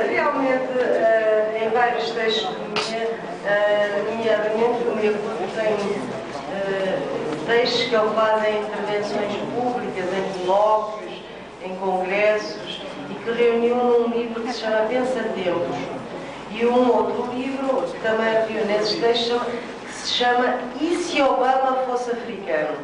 Realmente, em vários textos nomeadamente o meu tem textos que ele faz em intervenções públicas, em colóquios, em congressos, e que reuniu num livro que se chama Pensatempos. E um outro livro, que também reúne esses textos, que se chama E se Obama fosse africano?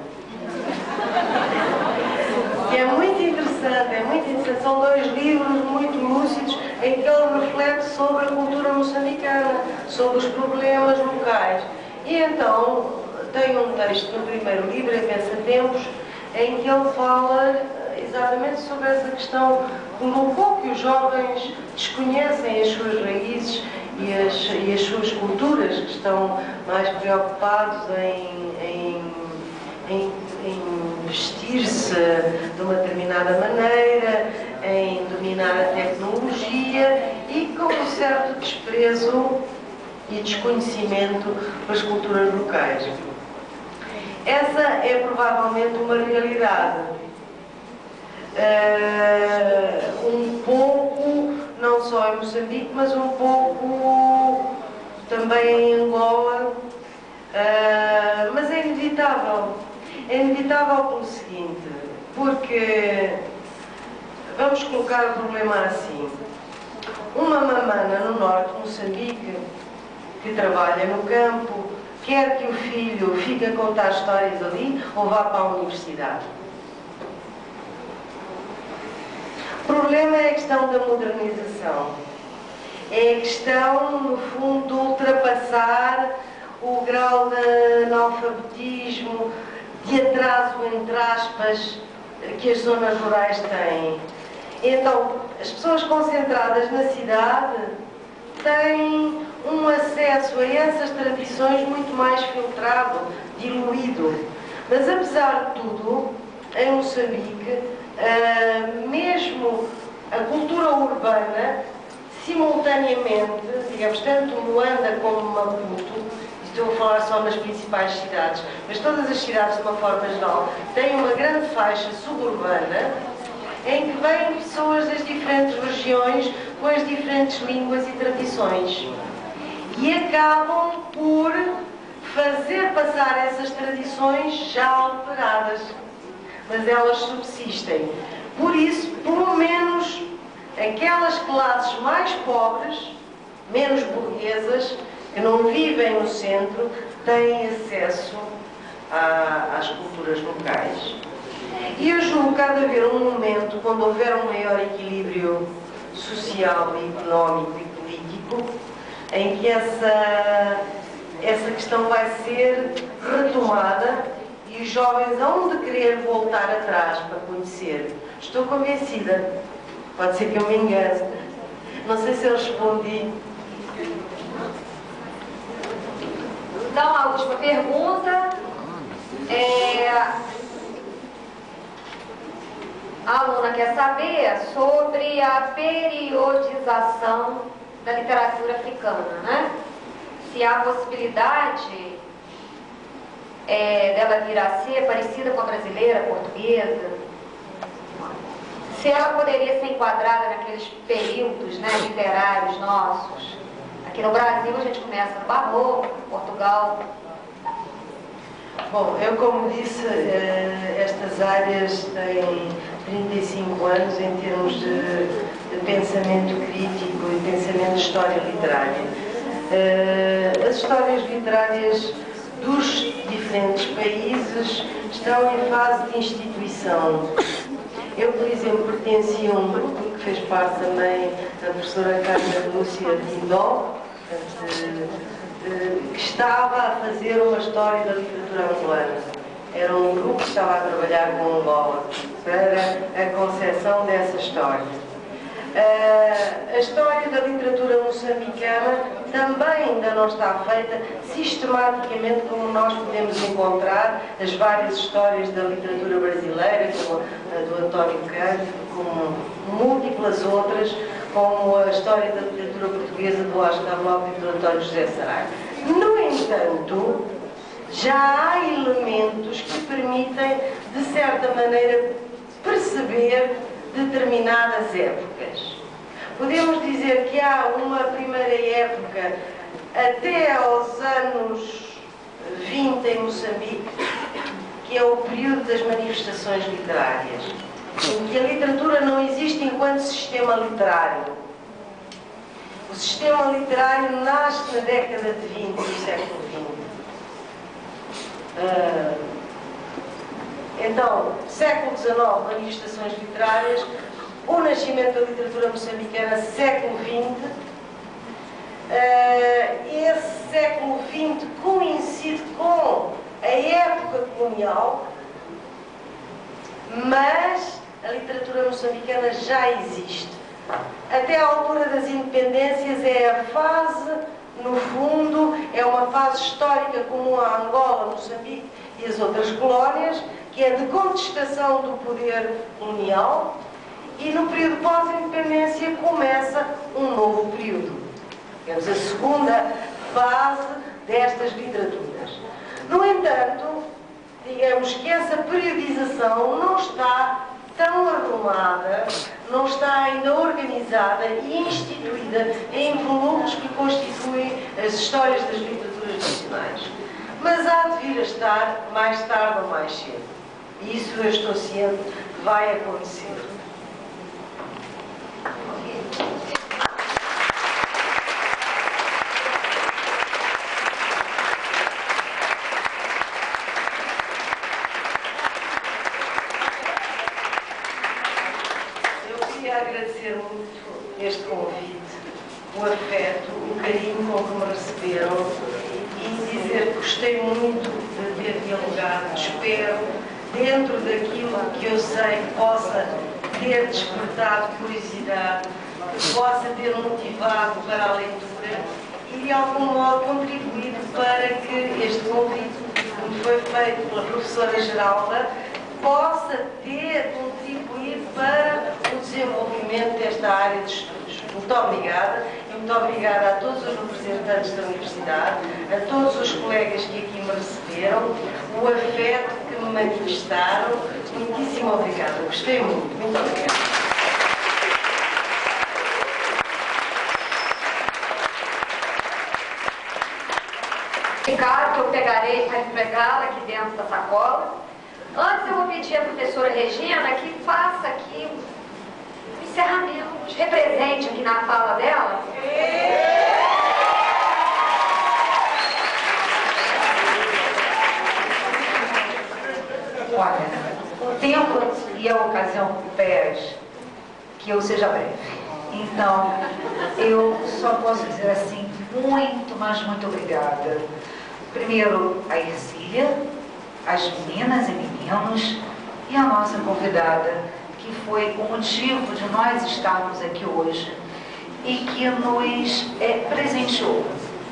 Que é muito interessante, são dois livros muito lúcidos em que ele reflete sobre a cultura moçambicana, sobre os problemas locais. E então, tem um texto no primeiro livro, em Pensatempos, em que ele fala exatamente sobre essa questão que um pouco que os jovens desconhecem as suas raízes e as suas culturas, que estão mais preocupados em vestir-se de uma determinada maneira, em dominar a tecnologia e com um certo desprezo e desconhecimento das culturas locais. Essa é provavelmente uma realidade. Um pouco, não só em Moçambique, mas um pouco também em Angola, mas é inevitável. É inevitável pelo seguinte, porque vamos colocar o problema assim. Uma mamana no norte de Moçambique, que trabalha no campo, quer que o filho fique a contar histórias ali ou vá para a universidade. O problema é a questão da modernização. É a questão, no fundo, de ultrapassar o grau de analfabetismo, de atraso, entre aspas, que as zonas rurais têm. Então, as pessoas concentradas na cidade têm um acesso a essas tradições muito mais filtrado, diluído. Mas, apesar de tudo, em Moçambique, mesmo a cultura urbana, simultaneamente, digamos, tanto Luanda como Maputo, estou a falar só nas principais cidades, mas todas as cidades, de uma forma geral, têm uma grande faixa suburbana em que vêm pessoas das diferentes regiões com as diferentes línguas e tradições e acabam por fazer passar essas tradições já alteradas, mas elas subsistem. Por isso, pelo menos aquelas classes mais pobres, menos burguesas, que não vivem no centro, têm acesso às culturas locais. E eu julgo que há de haver um momento, quando houver um maior equilíbrio social, económico e político, em que essa questão vai ser retomada e os jovens hão de querer voltar atrás para conhecer. Estou convencida. Pode ser que eu me engane. Não sei se eu respondi. Então, a última pergunta a aluna quer saber sobre a periodização da literatura africana, né? Se há possibilidade dela vir a ser parecida com a brasileira, portuguesa, se ela poderia ser enquadrada naqueles períodos, né, literários nossos. Aqui no Brasil a gente começa no Barroco, Portugal. Bom, eu como disse, estas áreas têm 35 anos em termos de pensamento crítico e pensamento de história literária. As histórias literárias dos diferentes países estão em fase de instituição. Eu, por exemplo, pertencia a um grupo que fez parte também da professora Carla Lúcia Tindó, que estava a fazer uma história da literatura angolana. Era um grupo que estava a trabalhar com Angola para a concepção dessa história. A história da literatura moçambicana também ainda não está feita sistematicamente como nós podemos encontrar as várias histórias da literatura brasileira, como a do António Cândido, como múltiplas outras, como a história da literatura portuguesa do Oscar Lopes e do António José Saraiva. No entanto, já há elementos que permitem, de certa maneira, perceber determinadas épocas. Podemos dizer que há uma primeira época até aos anos 20 em Moçambique, que é o período das manifestações literárias, em que a literatura não existe enquanto sistema literário. O sistema literário nasce na década de 20 do século XX. Então, século XIX, manifestações literárias, o nascimento da literatura moçambicana, século XX. Esse século XX coincide com a época colonial, mas a literatura moçambicana já existe. Até à altura das independências é a fase, no fundo, é uma fase histórica comum à Angola, Moçambique e as outras colónias, que é de contestação do poder colonial, e no período pós-independência começa um novo período. Temos a segunda fase destas literaturas. No entanto, digamos que essa periodização não está tão arrumada, não está ainda organizada e instituída em volumes que constituem as histórias das literaturas nacionais. Mas há de vir a estar mais tarde ou mais cedo. E isso eu estou ciente que vai acontecer. Agradecer muito este convite, o afeto, o carinho com que me receberam e dizer que gostei muito de ter dialogado. Espero, dentro daquilo que eu sei, que possa ter despertado curiosidade, que possa ter motivado para a leitura e de algum modo contribuído para que este convite, que foi feito pela professora Geralda, possa contribuir para o desenvolvimento desta área de estudos. Muito obrigada e muito obrigada a todos os representantes da Universidade, a todos os colegas que aqui me receberam, o afeto que me manifestaram. Muitíssimo obrigada. Gostei muito. Muito obrigada. Claro que eu pegarei para entregá-la aqui dentro da sacola. Antes eu vou pedir à professora Regina que faça aqui um encerramento, nos represente aqui na fala dela. Olha, o tempo e a ocasião pedem que eu seja breve. Então, eu só posso dizer assim, muito, mas muito obrigada. Primeiro, a Ercília, as meninas e meninos e a nossa convidada, que foi o motivo de nós estarmos aqui hoje e que nos presenteou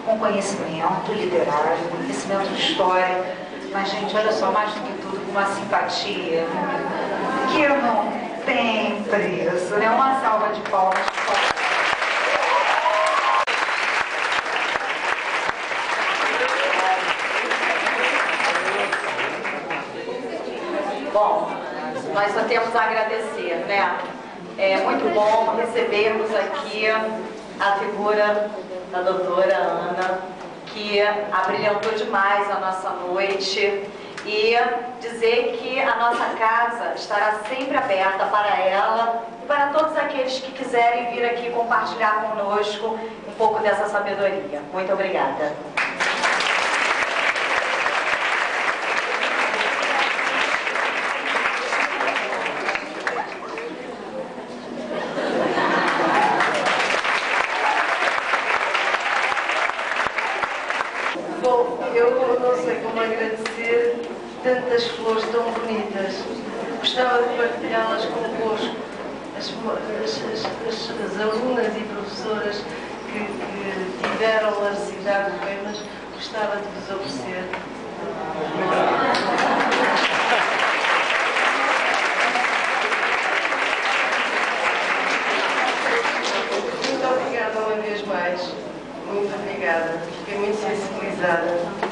com conhecimento literário, conhecimento de história, mas, gente, olha só, mais do que tudo, com uma simpatia que não tem preço, né? Uma salva de palmas. Bom, nós só temos a agradecer, né? É muito bom recebermos aqui a figura da doutora Ana, que abrilhantou demais a nossa noite, e dizer que a nossa casa estará sempre aberta para ela e para todos aqueles que quiserem vir aqui compartilhar conosco um pouco dessa sabedoria. Muito obrigada. Bom, eu não sei como agradecer tantas flores tão bonitas. Gostava de partilhá-las convosco, as alunas e professoras que tiveram a necessidade de poemas, gostava de vos oferecer. Muito obrigada uma vez mais. Muito obrigada. Fiquei muito sensibilizada.